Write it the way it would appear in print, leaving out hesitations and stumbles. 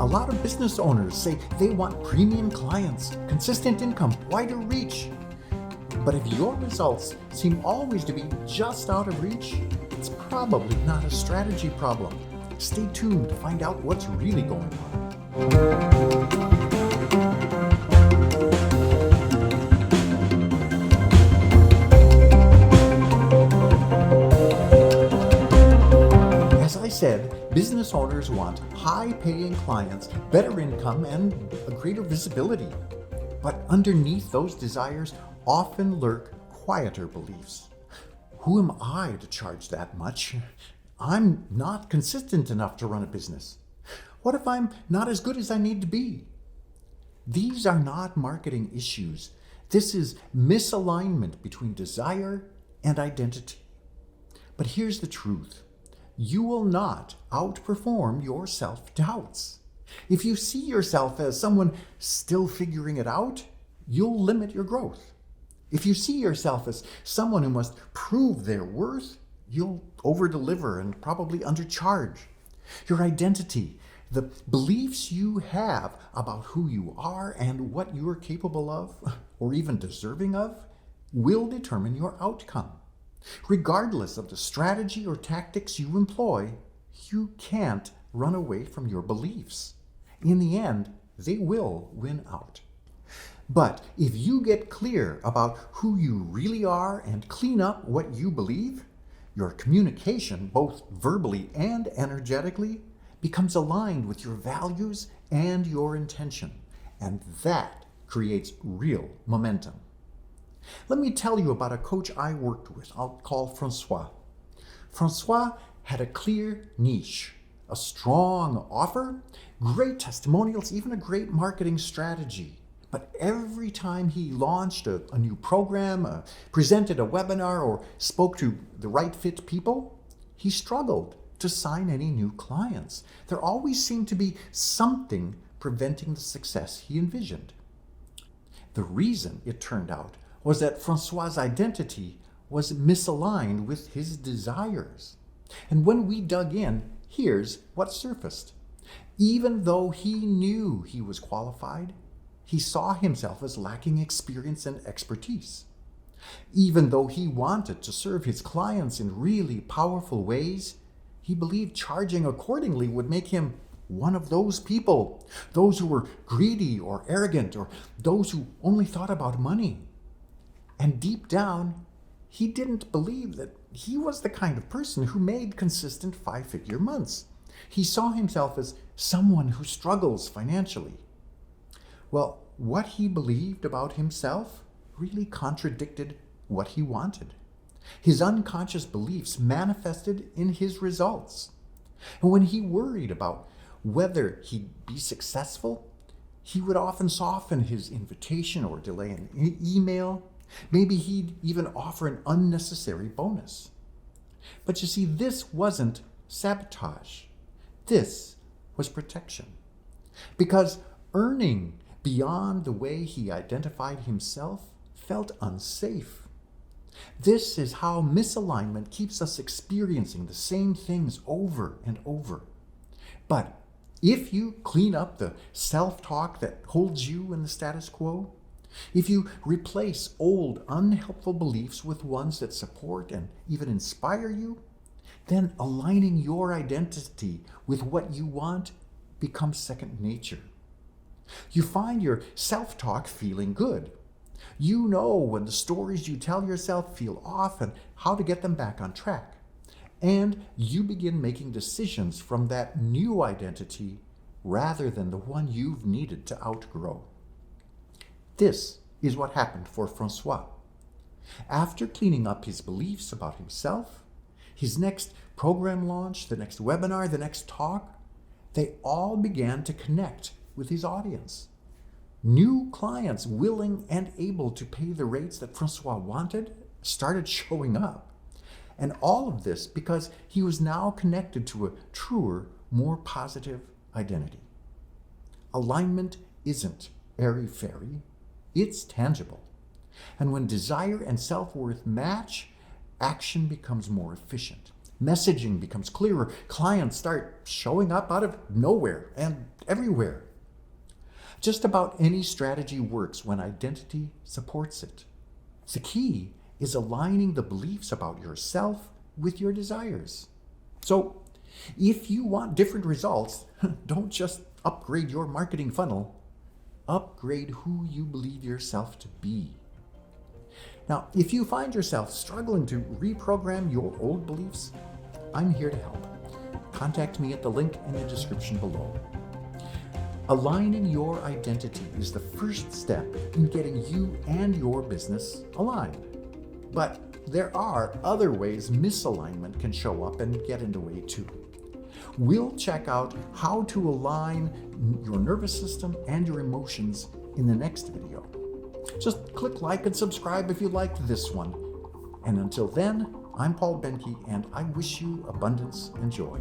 A lot of business owners say they want premium clients, consistent income, wider reach. But if your results seem always to be just out of reach, it's probably not a strategy problem. Stay tuned to find out what's really going on. As I said, business owners want high-paying clients, better income, and a greater visibility. But underneath those desires often lurk quieter beliefs. Who am I to charge that much? I'm not consistent enough to run a business. What if I'm not as good as I need to be? These are not marketing issues. This is misalignment between desire and identity. But here's the truth. You will not outperform your self-doubts. If you see yourself as someone still figuring it out, you'll limit your growth. If you see yourself as someone who must prove their worth, you'll over-deliver and probably undercharge. Your identity, the beliefs you have about who you are and what you are capable of, or even deserving of, will determine your outcome. Regardless of the strategy or tactics you employ, you can't run away from your beliefs. In the end, they will win out. But if you get clear about who you really are and clean up what you believe, your communication, both verbally and energetically, becomes aligned with your values and your intention. And that creates real momentum. Let me tell you about a coach I worked with. I'll call Francois. Francois had a clear niche, a strong offer, great testimonials, even a great marketing strategy. But every time he launched a new program, presented a webinar, or spoke to the right fit people, he struggled to sign any new clients. There always seemed to be something preventing the success he envisioned. The reason, it turned out, was that Francois' identity was misaligned with his desires. And when we dug in, here's what surfaced. Even though he knew he was qualified, he saw himself as lacking experience and expertise. Even though he wanted to serve his clients in really powerful ways, he believed charging accordingly would make him one of those people, those who were greedy or arrogant, or those who only thought about money. And deep down, he didn't believe that he was the kind of person who made consistent 5-figure months. He saw himself as someone who struggles financially. Well, what he believed about himself really contradicted what he wanted. His unconscious beliefs manifested in his results. And when he worried about whether he'd be successful, he would often soften his invitation or delay an email. Maybe he'd even offer an unnecessary bonus. But you see, this wasn't sabotage. This was protection. Because earning beyond the way he identified himself felt unsafe. This is how misalignment keeps us experiencing the same things over and over. But if you clean up the self-talk that holds you in the status quo, if you replace old, unhelpful beliefs with ones that support and even inspire you, then aligning your identity with what you want becomes second nature. You find your self-talk feeling good. You know when the stories you tell yourself feel off and how to get them back on track. And you begin making decisions from that new identity rather than the one you've needed to outgrow. This is what happened for Francois. After cleaning up his beliefs about himself, his next program launch, the next webinar, the next talk, they all began to connect with his audience. New clients willing and able to pay the rates that Francois wanted started showing up. And all of this because he was now connected to a truer, more positive identity. Alignment isn't airy-fairy. It's tangible. And when desire and self-worth match, action becomes more efficient. Messaging becomes clearer. Clients start showing up out of nowhere and everywhere. Just about any strategy works when identity supports it. The key is aligning the beliefs about yourself with your desires. So, if you want different results, don't just upgrade your marketing funnel, upgrade who you believe yourself to be. Now, if you find yourself struggling to reprogram your old beliefs, I'm here to help. Contact me at the link in the description below. Aligning your identity is the first step in getting you and your business aligned. But there are other ways misalignment can show up and get in the way too. We'll check out how to align your nervous system and your emotions in the next video. Just click like and subscribe if you liked this one. And until then, I'm Boehnke, and I wish you abundance and joy.